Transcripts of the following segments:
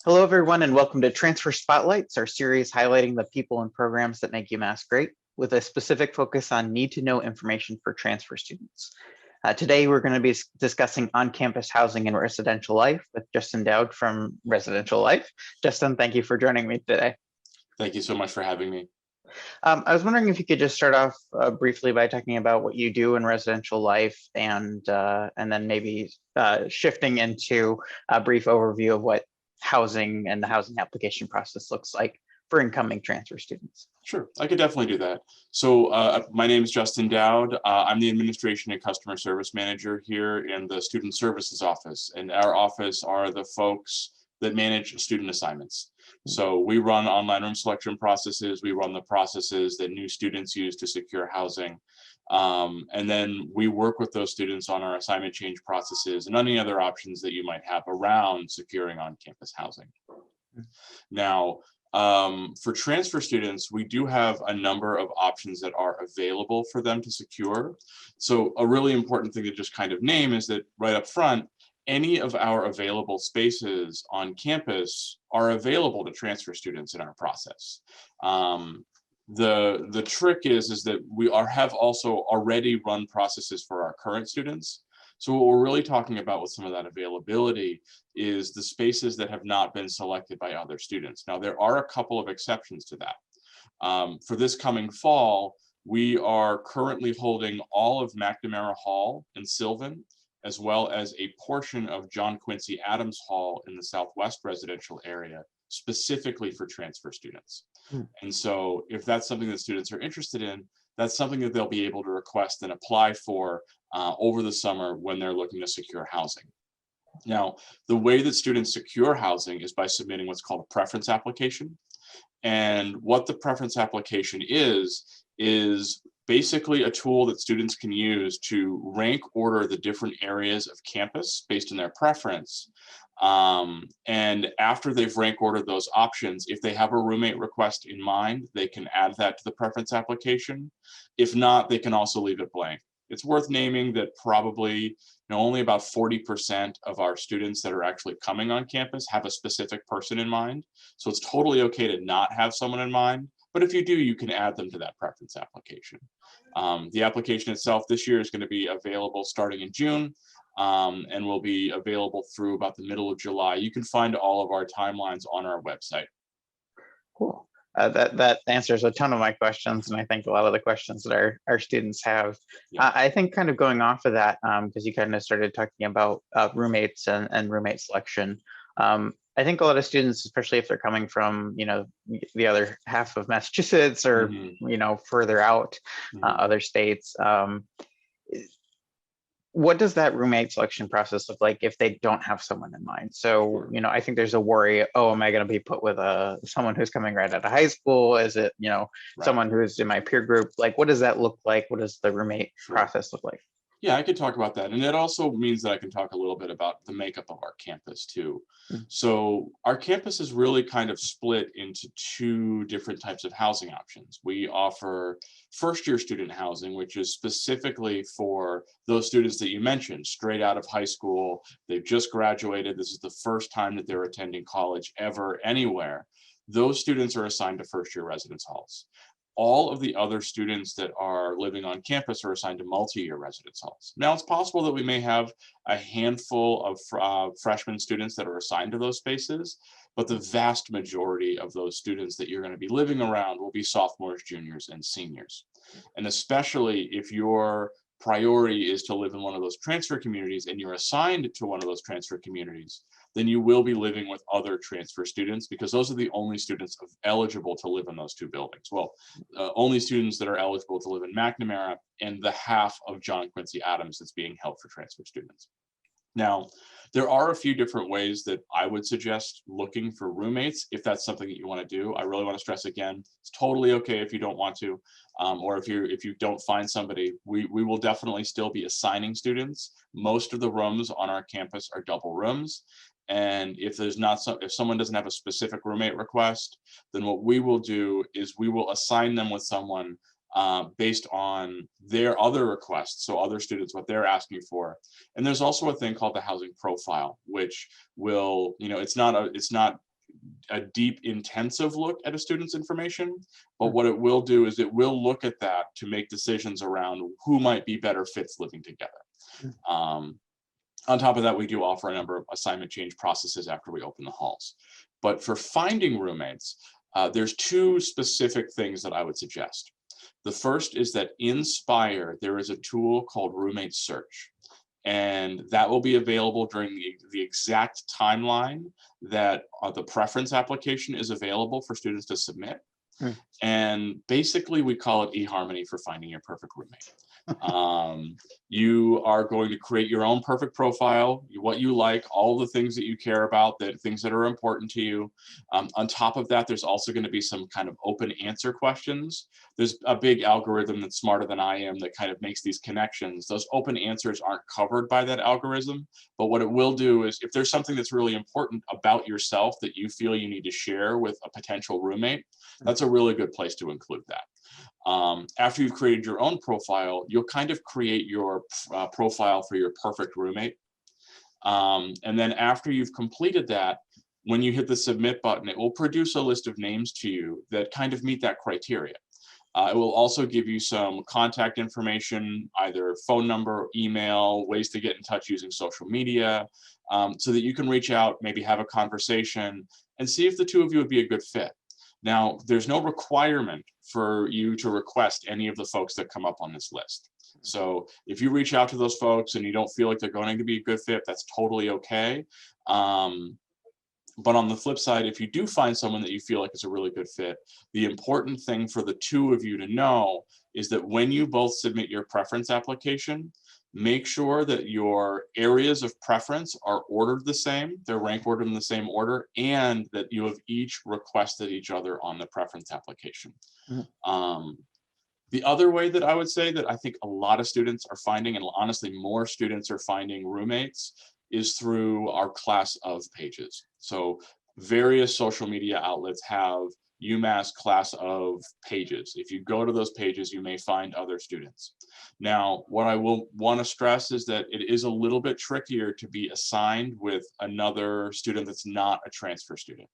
Hello, everyone, and welcome to Transfer Spotlights, our series highlighting the people and programs that make UMass great, with a specific focus on need-to-know information for transfer students. Today, we're going to be discussing on-campus housing and residential life with Justin Dowd from Residential Life. Justin, thank you for joining me today. Thank you so much for having me. I was wondering if you could just start off briefly by talking about what you do in residential life, and then maybe shifting into a brief overview of what housing and the housing application process looks like for incoming transfer students. Sure, I could definitely do that. So my name is Justin Dowd. I'm the Administration and Customer Service Manager here in the Student Services Office. And our office are the folks that manage student assignments. So we run online room selection processes. We run the processes that new students use to secure housing. And then we work with those students on our assignment change processes and any other options that you might have around securing on-campus housing. Now, for transfer students, we do have a number of options that are available for them to secure. So a really important thing to just kind of name is that right up front, any of our available spaces on campus are available to transfer students in our process. The trick is that we have also already run processes for our current students. So what we're really talking about with some of that availability is the spaces that have not been selected by other students. Now, there are a couple of exceptions to that. For this coming fall, we are currently holding all of McNamara Hall in Sylvan, as well as a portion of John Quincy Adams Hall in the Southwest residential area, specifically for transfer students. And so if that's something that students are interested in, that's something that they'll be able to request and apply for over the summer when they're looking to secure housing. Now, the way that students secure housing is by submitting what's called a preference application. And what the preference application is basically a tool that students can use to rank order the different areas of campus based on their preference. And after they've rank ordered those options, if they have a roommate request in mind, they can add that to the preference application. If not, they can also leave it blank. It's worth naming that probably only about 40% of our students that are actually coming on campus have a specific person in mind. So it's totally okay to not have someone in mind. But if you do, you can add them to that preference application. The application itself this year is going to be available starting in June and will be available through about the middle of July. You can find all of our timelines on our website. Cool. That answers a ton of my questions, and I think a lot of the questions that our students have. Yeah. I think kind of going off of that, because you kind of started talking about roommates and roommate selection. I think a lot of students, especially if they're coming from, the other half of Massachusetts or, further out, other states, what does that roommate selection process look like if they don't have someone in mind? So, I think there's a worry, oh, am I going to be put with someone who's coming right out of high school? Is it, someone who's in my peer group? Like, what does that look like? What does the roommate process look like? Yeah, I could talk about that. And it also means that I can talk a little bit about the makeup of our campus too. So our campus is really kind of split into two different types of housing options. We offer first-year student housing, which is specifically for those students that you mentioned, straight out of high school. They've just graduated. This is the first time that they're attending college ever, anywhere. Those students are assigned to first-year residence halls. All of the other students that are living on campus are assigned to multi-year residence halls. Now, it's possible that we may have a handful of freshman students that are assigned to those spaces, but the vast majority of those students that you're going to be living around will be sophomores, juniors, and seniors. And especially if your priority is to live in one of those transfer communities and you're assigned to one of those transfer communities, then you will be living with other transfer students because those are the only students eligible to live in those two buildings. Well, only students that are eligible to live in McNamara and the half of John Quincy Adams that's being held for transfer students. Now, there are a few different ways that I would suggest looking for roommates if that's something that you want to do. I really want to stress again, it's totally okay if you don't want to, or if you don't find somebody, we will definitely still be assigning students. Most of the rooms on our campus are double rooms. And if someone doesn't have a specific roommate request, then what we will do is we will assign them with someone based on their other requests, so other students, what they're asking for. And there's also a thing called the housing profile, which will, it's not a deep, intensive look at a student's information, but what it will do is it will look at that to make decisions around who might be better fits living together. On top of that, we do offer a number of assignment change processes after we open the halls. But for finding roommates, there's two specific things that I would suggest. The first is that in Spire, there is a tool called Roommate Search. And that will be available during the exact timeline that the preference application is available for students to submit. And basically, we call it eHarmony for finding your perfect roommate. You are going to create your own perfect profile, what you like, all the things that you care about, the things that are important to you. On top of that, there's also going to be some kind of open answer questions. There's a big algorithm that's smarter than I am that kind of makes these connections. Those open answers aren't covered by that algorithm, but what it will do is if there's something that's really important about yourself that you feel you need to share with a potential roommate, that's a really good place to include that. After you've created your own profile, you'll kind of create your profile for your perfect roommate. And then after you've completed that, when you hit the submit button, it will produce a list of names to you that kind of meet that criteria. It will also give you some contact information, either phone number, email, ways to get in touch using social media, so that you can reach out, maybe have a conversation, and see if the two of you would be a good fit. Now, there's no requirement for you to request any of the folks that come up on this list. So if you reach out to those folks and you don't feel like they're going to be a good fit, that's totally okay. But on the flip side, if you do find someone that you feel like is a really good fit, the important thing for the two of you to know is that when you both submit your preference application, make sure that your areas of preference are ordered the same, they're rank ordered in the same order, and that you have each requested each other on the preference application. The other way that I would say that I think a lot of students are finding, and honestly more students are finding roommates, is through our class of pages. So various social media outlets have UMass class of pages. If you go to those pages, you may find other students. Now, what I will want to stress is that it is a little bit trickier to be assigned with another student that's not a transfer student.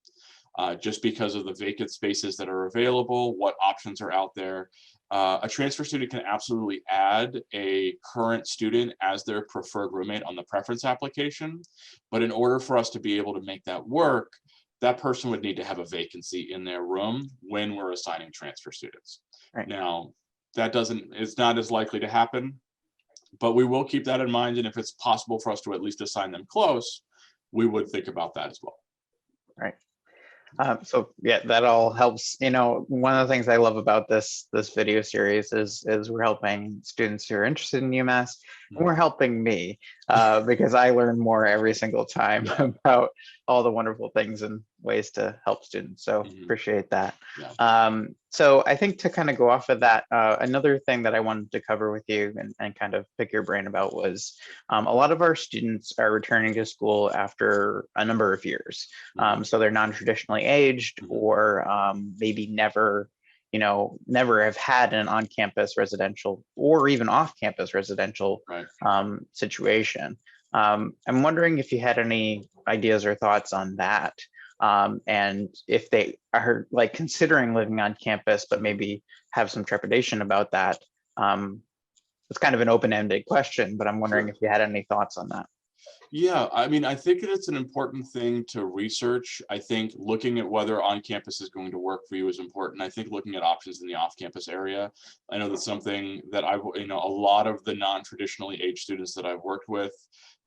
Just because of the vacant spaces that are available, what options are out there. A transfer student can absolutely add a current student as their preferred roommate on the preference application. But in order for us to be able to make that work, that person would need to have a vacancy in their room when we're assigning transfer students. Right. Now, it's not as likely to happen, but we will keep that in mind. And if it's possible for us to at least assign them close, we would think about that as well. Right. So yeah, that all helps. You know, one of the things I love about this video series is we're helping students who are interested in UMass, and we're helping me because I learn more every single time about all the wonderful things and ways to help students. So appreciate that. Yeah. So I think to kind of go off of that, another thing that I wanted to cover with you and kind of pick your brain about was a lot of our students are returning to school after a number of years. So they're non-traditionally aged or maybe never have had an on-campus residential or even off-campus residential situation. I'm wondering if you had any ideas or thoughts on that. And if they are like considering living on campus, but maybe have some trepidation about that. It's kind of an open-ended question, but I'm wondering if you had any thoughts on that. Yeah, I mean, I think it's an important thing to research. I think looking at whether on-campus is going to work for you is important. I think looking at options in the off-campus area. I know that's something that a lot of the non-traditionally aged students that I've worked with,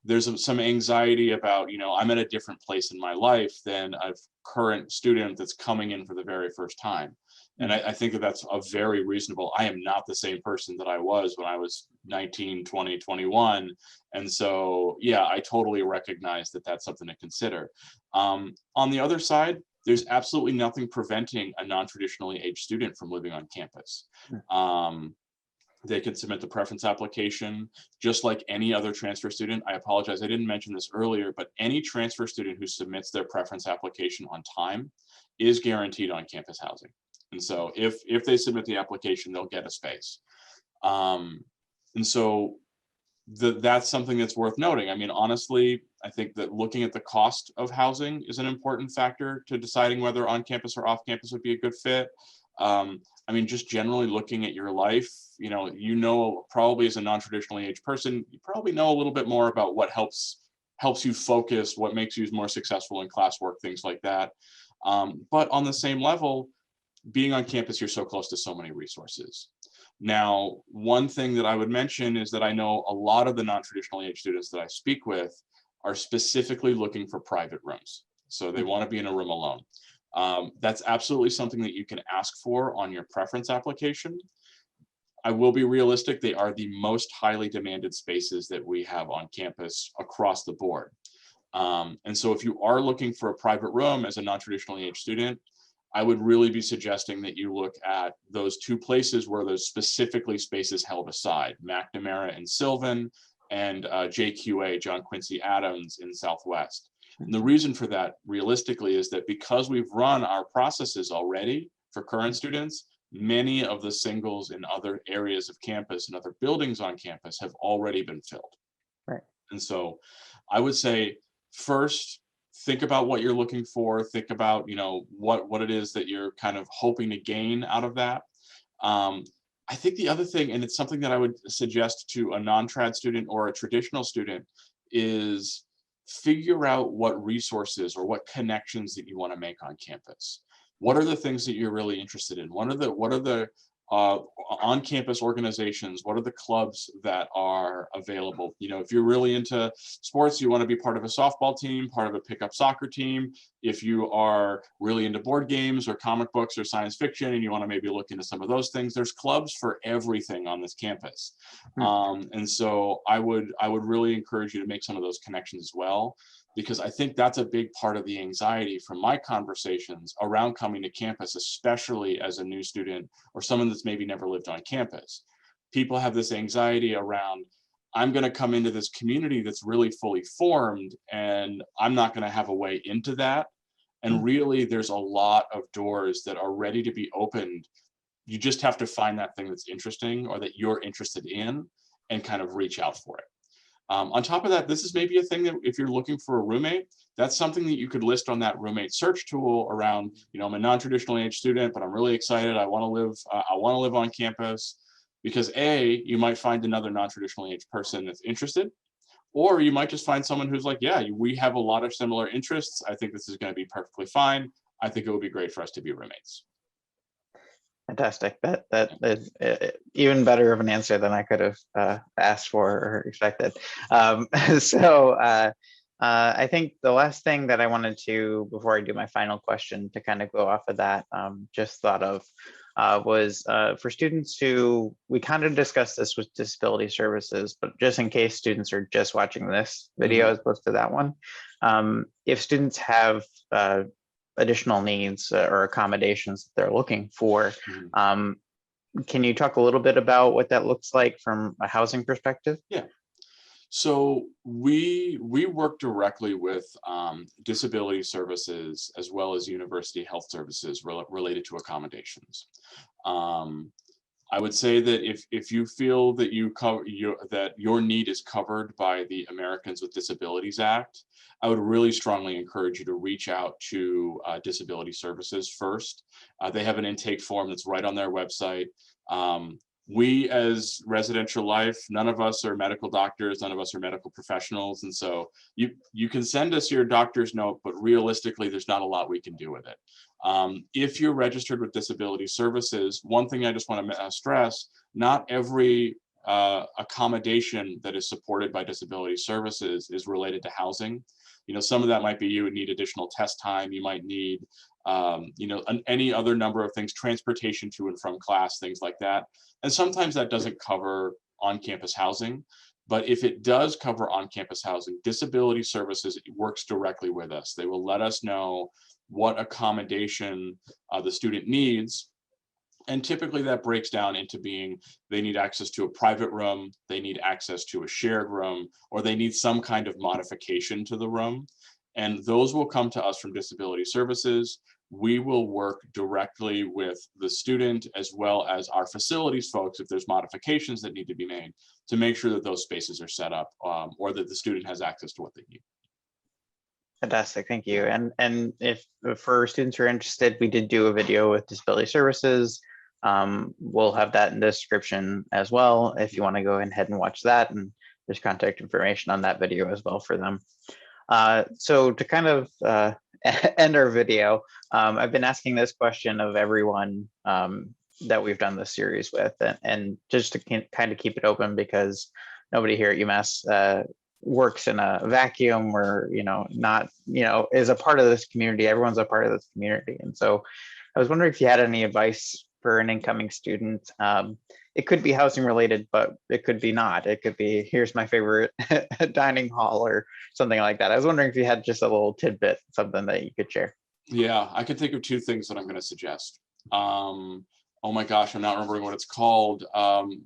there's some anxiety about, I'm at a different place in my life than a current student that's coming in for the very first time. And I think that that's a very reasonable. I am not the same person that I was when I was 19, 20, 21. And so, yeah, I totally recognize that that's something to consider. On the other side, there's absolutely nothing preventing a non-traditionally aged student from living on campus. They can submit the preference application just like any other transfer student. I apologize, I didn't mention this earlier, but any transfer student who submits their preference application on time is guaranteed on-campus housing. And so if they submit the application, they'll get a space. And so that's something that's worth noting. I mean, honestly, I think that looking at the cost of housing is an important factor to deciding whether on campus or off campus would be a good fit. I mean, just generally looking at your life, probably as a non-traditionally aged person, you probably know a little bit more about what helps you focus, what makes you more successful in classwork, things like that. But on the same level, being on campus, you're so close to so many resources. Now, one thing that I would mention is that I know a lot of the non-traditionally aged students that I speak with are specifically looking for private rooms. So they want to be in a room alone. That's absolutely something that you can ask for on your preference application. I will be realistic, they are the most highly demanded spaces that we have on campus across the board. And so if you are looking for a private room as a non-traditionally aged student, I would really be suggesting that you look at those two places where there's specifically spaces held aside, McNamara and Sylvan, and JQA, John Quincy Adams in Southwest. And the reason for that realistically is that because we've run our processes already for current students, many of the singles in other areas of campus and other buildings on campus have already been filled. Right. And so I would say, first, think about what you're looking for, think about, what it is that you're kind of hoping to gain out of that. I think the other thing, and it's something that I would suggest to a non-trad student or a traditional student, is figure out what resources or what connections that you want to make on campus. What are the things that you're really interested in? What are the on-campus organizations? What are the clubs that are available? If you're really into sports, you want to be part of a softball team, part of a pickup soccer team. If you are really into board games or comic books or science fiction, and you want to maybe look into some of those things, there's clubs for everything on this campus. And so I would really encourage you to make some of those connections as well, because I think that's a big part of the anxiety from my conversations around coming to campus, especially as a new student or someone that's maybe never lived on campus. People have this anxiety around, I'm going to come into this community that's really fully formed, and I'm not going to have a way into that. And really, there's a lot of doors that are ready to be opened. You just have to find that thing that's interesting or that you're interested in and kind of reach out for it. On top of that, this is maybe a thing that if you're looking for a roommate, that's something that you could list on that roommate search tool around, I'm a non-traditionally aged student, but I'm really excited. I want to live on campus, because you might find another non-traditionally aged person that's interested, or you might just find someone who's like, yeah, we have a lot of similar interests. I think this is going to be perfectly fine. I think it would be great for us to be roommates. Fantastic. That is even better of an answer than I could have asked for or expected. I think the last thing that I wanted to, before I do my final question, to kind of go off of that, just thought of was for students who, we kind of discussed this with disability services, but just in case students are just watching this video as opposed to that one, if students have additional needs or accommodations that they're looking for. Can you talk a little bit about what that looks like from a housing perspective? Yeah. So we work directly with disability services as well as university health services related to accommodations. I would say that if you feel that that your need is covered by the Americans with Disabilities Act, I would really strongly encourage you to reach out to disability services first. They have an intake form that's right on their website. We as residential life, none of us are medical doctors, none of us are medical professionals. And so you can send us your doctor's note, but realistically, there's not a lot we can do with it. If you're registered with disability services, one thing I just want to stress, not every accommodation that is supported by disability services is related to housing. Some of that might be you would need additional test time, you might need any other number of things, transportation to and from class, things like that. And sometimes that doesn't cover on-campus housing. But if it does cover on-campus housing, disability services works directly with us. They will let us know what accommodation the student needs. And typically that breaks down into they need access to a private room, they need access to a shared room, or they need some kind of modification to the room. And those will come to us from disability services. We will work directly with the student as well as our facilities folks if there's modifications that need to be made to make sure that those spaces are set up or that the student has access to what they need. Fantastic, thank you. And if for students who are interested, we did do a video with disability services. We'll have that in the description as well if you want to go ahead and watch that, and there's contact information on that video as well for them. So to kind of end our video, I've been asking this question of everyone that we've done this series with, and just to kind of keep it open, because nobody here at UMass works in a vacuum, or not is a part of this community. Everyone's a part of this community, and so I was wondering if you had any advice for an incoming student. It could be housing related, but it could be not. It could be, here's my favorite dining hall or something like that. I was wondering if you had just a little tidbit, something that you could share. Yeah, I can think of two things that I'm going to suggest. Oh my gosh, I'm not remembering what it's called. I'm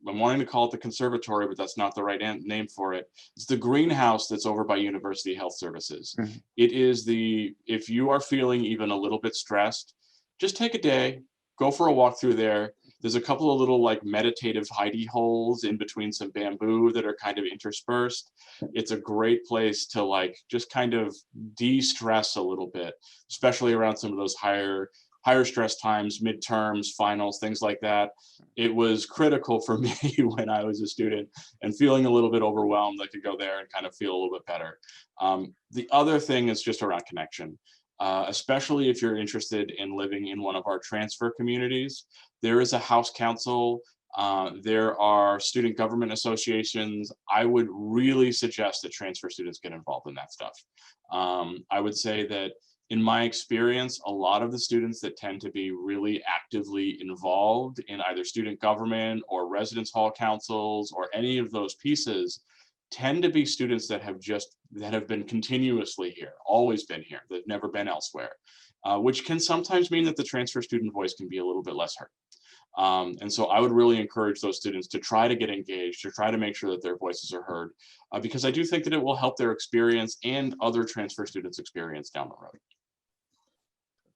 wanting to call it the conservatory, but that's not the right name for it. It's the greenhouse that's over by University Health Services. Mhm. It is if you are feeling even a little bit stressed, just take a day, go for a walk through there. There's a couple of little like meditative hidey holes in between some bamboo that are kind of interspersed. It's a great place to like just kind of de-stress a little bit, especially around some of those higher stress times, midterms, finals, things like that. It was critical for me when I was a student and feeling a little bit overwhelmed. I could go there and kind of feel a little bit better. The other thing is just around connection. Especially if you're interested in living in one of our transfer communities. There is a house council. There are student government associations. I would really suggest that transfer students get involved in that stuff. I would say that in my experience, a lot of the students that tend to be really actively involved in either student government or residence hall councils or any of those pieces tend to be students that have been continuously here, always been here, they've never been elsewhere, which can sometimes mean that the transfer student voice can be a little bit less heard. And so I would really encourage those students to try to get engaged, to try to make sure that their voices are heard, because I do think that it will help their experience and other transfer students' experience down the road.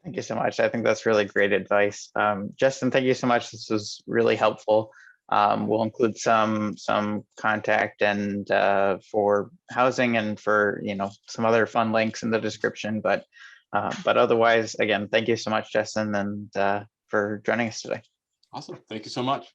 Thank you so much. I think that's really great advice. Justin, thank you so much. This was really helpful. We'll include some contact and for housing and for some other fun links in the description. But otherwise, again, thank you so much, Justin, and for joining us today. Awesome. Thank you so much.